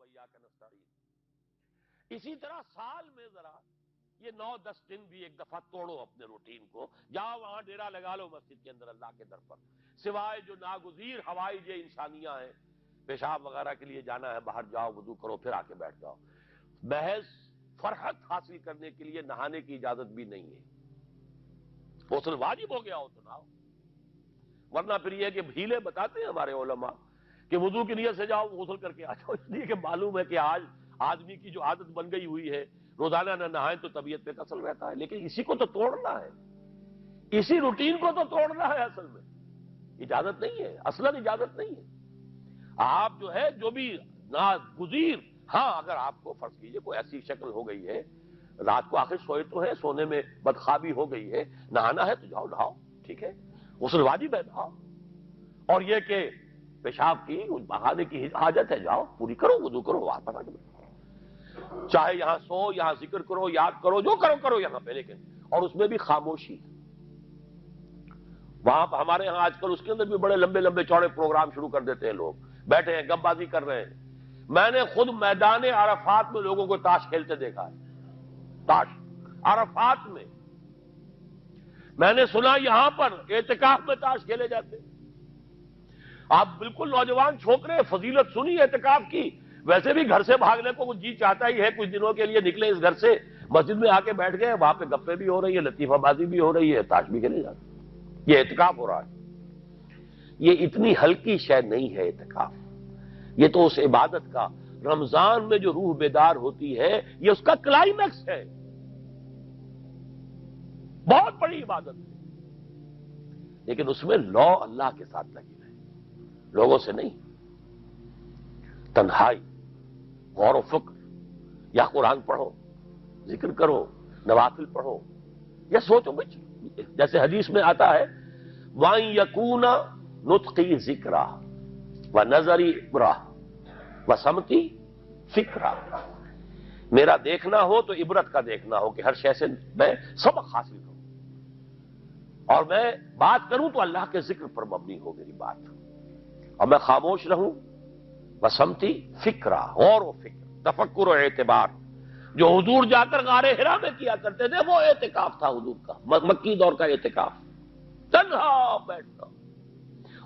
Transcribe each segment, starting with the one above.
و ایاک نستعین۔ اسی طرح سال میں ذرا یہ 9-10 دن بھی ایک دفعہ توڑو اپنے روٹین کو، جاؤ وہاں ڈیرا لگا لو مسجد کے اندر اللہ کے در پر، سوائے جو ناگزیر حوائج انسانیہ ہیں، پیشاب وغیرہ کے لیے جانا ہے باہر جاؤ، وضو کرو، پھر آ کے بیٹھ جاؤ۔ محض فرحت حاصل کرنے کے لیے نہانے کی اجازت بھی نہیں ہے، غسل واجب ہو گیا ہو تو نہاؤ، ورنہ پھر یہ کہ ہیلے بتاتے ہیں ہمارے علماء کہ وضو کی نیت سے جاؤ غسل کر کے آ جاؤ، اس لیے کہ معلوم ہے کہ آج آدمی کی جو عادت بن گئی ہوئی ہے روزانہ نہ نہائیں تو طبیعت پہ کسل رہتا ہے، لیکن اسی کو تو توڑنا ہے، اسی روٹین کو تو توڑنا ہے، اصل میں اجازت نہیں ہے، اصلاً اجازت نہیں ہے۔ آپ جو ہے جو بھی ناگزیر، ہاں اگر آپ کو فرض کیجئے کوئی ایسی شکل ہو گئی ہے، رات کو آخر سوئے تو ہے، سونے میں بدخوابی ہو گئی ہے، نہانا ہے تو جاؤ نہاؤ، ٹھیک ہے، غسل واجب ہے نہاؤ، اور یہ کہ پیشاب کی بہانے کی حاجت ہے جاؤ پوری کرو، وضو کرو، واپس چاہے یہاں سو، یہاں ذکر کرو، یاد کرو، جو کرو کرو یہاں پہ، لیکن اور اس میں بھی خاموشی۔ وہاں ہمارے ہاں آج کل اس کے اندر بھی بڑے لمبے لمبے چوڑے پروگرام شروع کر دیتے ہیں، لوگ بیٹھے ہیں گپ بازی کر رہے ہیں۔ میں نے خود میدان عرفات میں لوگوں کو تاش کھیلتے دیکھا ہے، تاش عرفات میں۔ میں نے سنا یہاں پر اعتکاف میں تاش کھیلے جاتے ہیں۔ آپ بالکل نوجوان چھوکرے، فضیلت سنی اعتکاف کی، ویسے بھی گھر سے بھاگنے کو جی چاہتا ہی ہے، کچھ دنوں کے لیے نکلے اس گھر سے، مسجد میں آ کے بیٹھ گئے، وہاں پہ گپیں بھی ہو رہی ہے، لطیفہ بازی بھی ہو رہی ہے، تاش بھی کھیلے جاتے ہیں، یہ اعتکاف ہو رہا ہے۔ یہ اتنی ہلکی شے نہیں ہے اعتکاف، یہ تو اس عبادت کا، رمضان میں جو روح بیدار ہوتی ہے یہ اس کا کلائمیکس ہے، بہت بڑی عبادت ہے، لیکن اس میں لو اللہ کے ساتھ لگی رہے، لوگوں سے نہیں، تنہائی، غور و فکر، یا قرآن پڑھو، ذکر کرو، نوافل پڑھو، یا سوچو بچ، جیسے حدیث میں آتا ہے وَأَن يَكُونَ نُطْقِي ذِكْرًا وَنَظَرِي عِبْرَةً وَسَمْتِي فِكْرًا، میرا دیکھنا ہو تو عبرت کا دیکھنا ہو کہ ہر شے سے میں سبق حاصل کروں، اور میں بات کروں تو اللہ کے ذکر پر مبنی ہو میری بات، اور میں خاموش رہوں، وَسَمْتِي فِكْرًا، غور و فکر، تفکر و اعتبار، جو حضور جا کر غار حرا میں کیا کرتے تھے وہ اعتکاف تھا حضور کا، مکی دور کا اعتکاف، تنہا بیٹھنا۔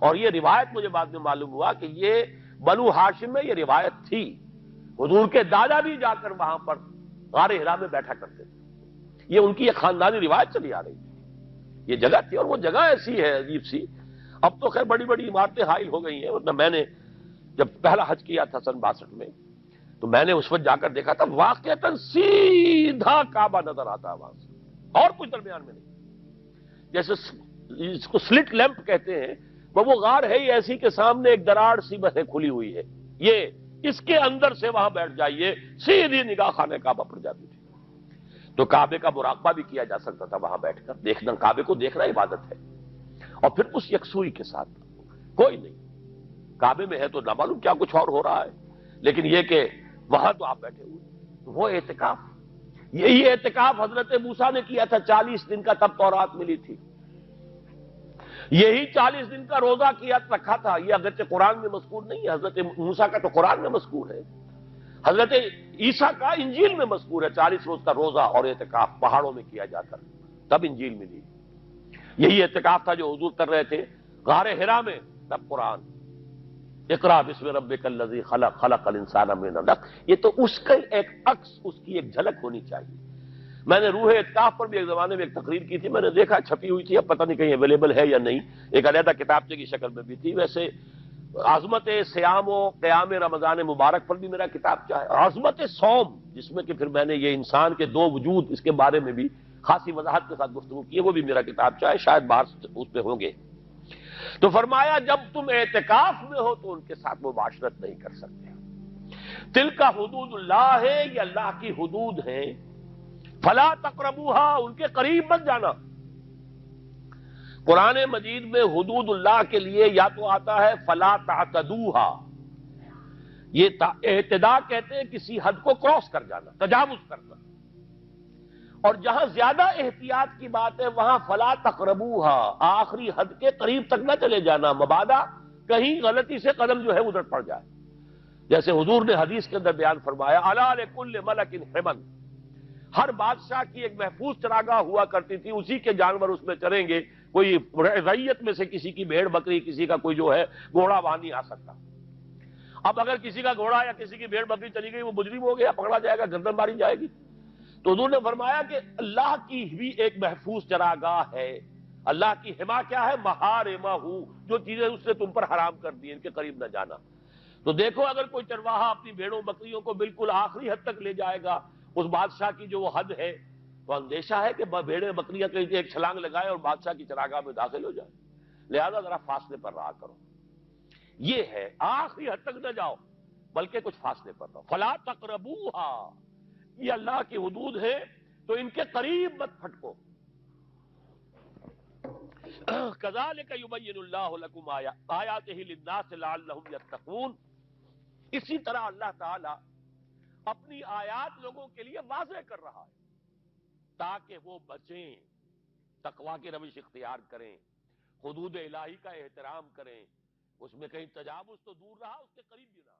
اور یہ روایت مجھے بعد میں معلوم ہوا کہ یہ بنو ہاشم میں یہ روایت تھی، حضور کے دادا بھی جا کر وہاں پر غار حرا میں بیٹھا کرتے تھے، یہ ان کی ایک خاندانی روایت چلی آ رہی تھی، یہ جگہ تھی، اور وہ جگہ ایسی ہے عجیب سی، اب تو خیر بڑی بڑی عمارتیں حائل ہو گئی ہیں، ورنہ میں نے جب پہلا حج کیا تھا سن 62 میں، تو میں نے اس وقت جا کر دیکھا تھا واقعتاً سیدھا کعبہ نظر آتا ہے وہاں سے، اور کچھ درمیان میں نہیں، جیسے اس کو سلٹ لیمپ کہتے ہیں، وہ غار ہے ہی ایسی کہ سامنے ایک دراڑ سی بس کھلی ہوئی ہے، یہ اس کے اندر سے وہاں بیٹھ جائیے سیدھی نگاہ خانہ کعبہ پر جاتی تھی، تو کعبے کا مراقبہ بھی کیا جا سکتا تھا وہاں بیٹھ کر، دیکھنا کعبے کو دیکھنا عبادت ہے، اور پھر اس یکسوئی کے ساتھ کوئی نہیں، کعبے میں ہے تو نہ معلوم کیا کچھ اور ہو رہا ہے، لیکن یہ کہ وہاں تو آپ بیٹھے ہوئے، وہ اعتکاف، یہی اعتکاف حضرت موسیٰ نے کیا تھا 40 دن کا، تب تورات ملی تھی، یہی 40 دن کا روزہ کیا رکھا تھا، یہ اگرچہ قرآن میں مذکور نہیں ہے، حضرت موسیٰ کا تو قرآن میں مذکور ہے، حضرت عیسیٰ کا انجیل میں مذکور ہے، 40 روز کا روزہ اور اعتکاف پہاڑوں میں کیا جا کر، تب انجیل ملی، یہی اعتکاف تھا جو حضور کر رہے تھے غار حرا میں، تب قرآن، اقرأ بسم ربک الذی خلق، خلق الانسان من علق، یہ تو اس کا ایک عکس، اس کی ایک جھلک ہونی چاہیے۔ میں نے روح اعتکاف پر بھی ایک زمانے میں ایک تقریر کی تھی، میں نے دیکھا چھپی ہوئی تھی، اب پتہ نہیں کہیں اویلیبل ہے یا نہیں، ایک علیحدہ کتابچے کی شکل میں بھی تھی، ویسے عظمت سیام و قیام رمضان مبارک پر بھی میرا کتابچہ ہے، اور عظمت صوم، جس میں کہ پھر میں نے یہ انسان کے دو وجود، اس کے بارے میں بھی خاصی وضاحت کے ساتھ گفتگو کی ہے، وہ بھی میرا کتابچہ ہے، شاید باہر اس پہ ہوں گے۔ تو فرمایا جب تم اعتکاف میں ہو تو ان کے ساتھ مباشرت نہیں کر سکتے، تلک حدود اللہ ہے، یہ اللہ کی حدود ہیں، فلا تقربوها، ان کے قریب مت جانا۔ قرآن مجید میں حدود اللہ کے لیے یا تو آتا ہے فلا تعتدوها، یہ اعتداء کہتے ہیں کسی حد کو کراس کر جانا، تجاوز کرنا، اور جہاں زیادہ احتیاط کی بات ہے وہاں فلا تقربوها، آخری حد کے قریب تک نہ چلے جانا، مبادا کہیں غلطی سے قدم جو ہے ادھر پڑ جائے۔ جیسے حضور نے حدیث کے اندر بیان فرمایا الا لکل ملک حمن، ہر بادشاہ کی ایک محفوظ چراگاہ ہوا کرتی تھی، اسی کے جانور اس میں چریں گے، کوئی رعیت میں سے کسی کی بھیڑ بکری، کسی کا کوئی جو ہے گھوڑا وہاں نہیں آ سکتا۔ اب اگر کسی کا گھوڑا یا کسی کی بھیڑ بکری چلی گئی، وہ مجرم ہو گیا، پکڑا جائے گا، گردن ماری جائے گی۔ تو حضور نے فرمایا کہ اللہ کی بھی ایک محفوظ چراگاہ ہے۔ اللہ کی حما کیا ہے؟ محارمہ، جو چیزیں اس نے تم پر حرام کر دی، ان کے قریب نہ جانا۔ تو دیکھو اگر کوئی چرواہا اپنی بھیڑوں بکریوں کو بالکل آخری حد تک لے جائے گا اس بادشاہ کی جو وہ حد ہے، تو اندیشہ ہے کہ بھیڑیں بکریاں کہیں ایک چھلانگ لگائے اور بادشاہ کی چراگاہ میں داخل ہو جائے۔ لہذا ذرا فاصلے پر رہا کرو، یہ ہے آخری حد تک نہ جاؤ بلکہ کچھ فاصلے پر رہو۔ فلا تقربوها، یہ اللہ کی حدود ہے تو ان کے قریب مت پھٹکو۔ کذالک یبین اللہ لکم آیاتہ للناس لعلہم یتقون، اسی طرح اللہ تعالی اپنی آیات لوگوں کے لیے واضح کر رہا ہے تاکہ وہ بچیں، تقوی کی روش اختیار کریں، حدود الہی کا احترام کریں، اس میں کہیں تجاوز تو دور رہا، اس کے قریب بھی رہا۔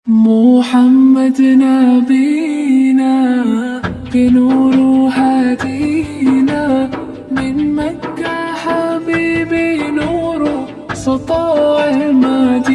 محمد نبينا بنور هدينا من مكة حبيبي نور سطاع المدينة